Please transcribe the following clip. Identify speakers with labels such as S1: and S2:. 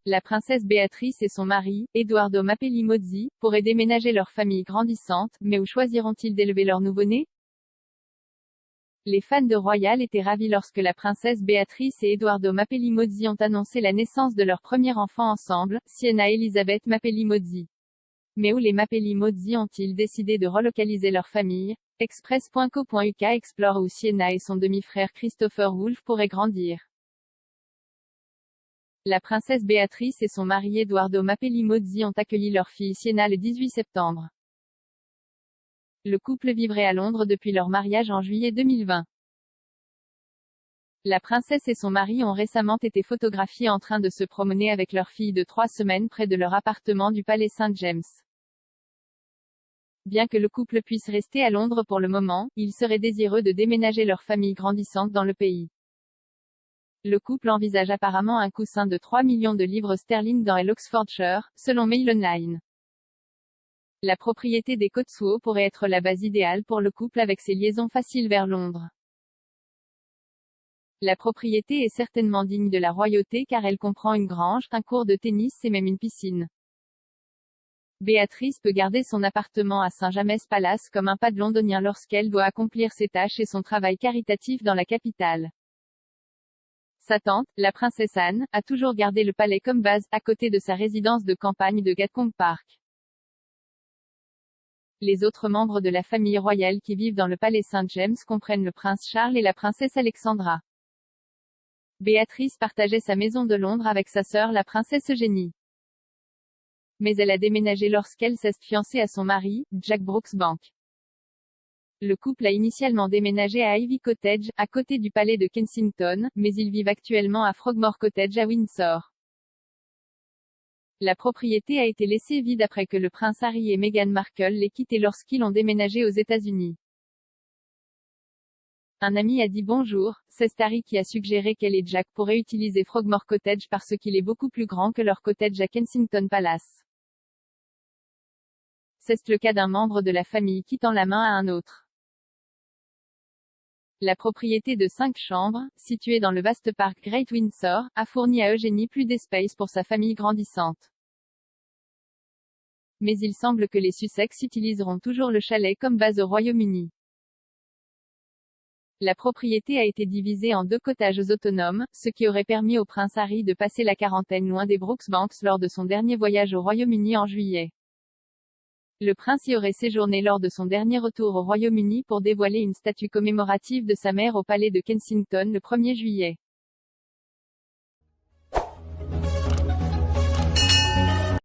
S1: la princesse Béatrice et son mari, Edoardo Mapelli-Mozzi, pourraient déménager leur famille grandissante, mais où choisiront-ils d'élever leur nouveau-né? Les fans de Royal étaient ravis lorsque la princesse Béatrice et Edoardo Mapelli-Mozzi ont annoncé la naissance de leur premier enfant ensemble, Sienna Elisabeth Mapelli-Mozzi. Mais où les Mapelli-Mozzi ont-ils décidé de relocaliser leur famille? Express.co.uk explore où Sienna et son demi-frère Christopher Wolff pourraient grandir. La princesse Béatrice et son mari Edoardo Mapelli-Mozzi ont accueilli leur fille Sienna le 18 septembre. Le couple vivrait à Londres depuis leur mariage en juillet 2020. La princesse et son mari ont récemment été photographiés en train de se promener avec leur fille de 3 semaines près de leur appartement du palais St. James. Bien que le couple puisse rester à Londres pour le moment, ils seraient désireux de déménager leur famille grandissante dans le pays. Le couple envisage apparemment un coussin de 3 millions de livres sterling dans l'Oxfordshire, selon Mail Online. La propriété des Cotswolds pourrait être la base idéale pour le couple avec ses liaisons faciles vers Londres. La propriété est certainement digne de la royauté car elle comprend une grange, un court de tennis et même une piscine. Béatrice peut garder son appartement à Saint-James Palace comme un pad londonien lorsqu'elle doit accomplir ses tâches et son travail caritatif dans la capitale. Sa tante, la princesse Anne, a toujours gardé le palais comme base, à côté de sa résidence de campagne de Gatcombe Park. Les autres membres de la famille royale qui vivent dans le palais St. James comprennent le prince Charles et la princesse Alexandra. Béatrice partageait sa maison de Londres avec sa sœur la princesse Eugénie. Mais elle a déménagé lorsqu'elle s'est fiancée à son mari, Jack Brooksbank. Le couple a initialement déménagé à Ivy Cottage, à côté du palais de Kensington, mais ils vivent actuellement à Frogmore Cottage à Windsor. La propriété a été laissée vide après que le prince Harry et Meghan Markle l'aient quittée lorsqu'ils ont déménagé aux États-Unis. Un ami a dit bonjour, c'est Harry qui a suggéré qu'elle et Jack pourraient utiliser Frogmore Cottage parce qu'il est beaucoup plus grand que leur cottage à Kensington Palace. C'est le cas d'un membre de la famille qui tend la main à un autre. La propriété de 5 chambres, située dans le vaste parc Great Windsor, a fourni à Eugénie plus d'espace pour sa famille grandissante. Mais il semble que les Sussex utiliseront toujours le chalet comme base au Royaume-Uni. La propriété a été divisée en 2 cottages autonomes, ce qui aurait permis au prince Harry de passer la quarantaine loin des Brooksbanks lors de son dernier voyage au Royaume-Uni en juillet. Le prince y aurait séjourné lors de son dernier retour au Royaume-Uni pour dévoiler une statue commémorative de sa mère au palais de Kensington le 1er juillet.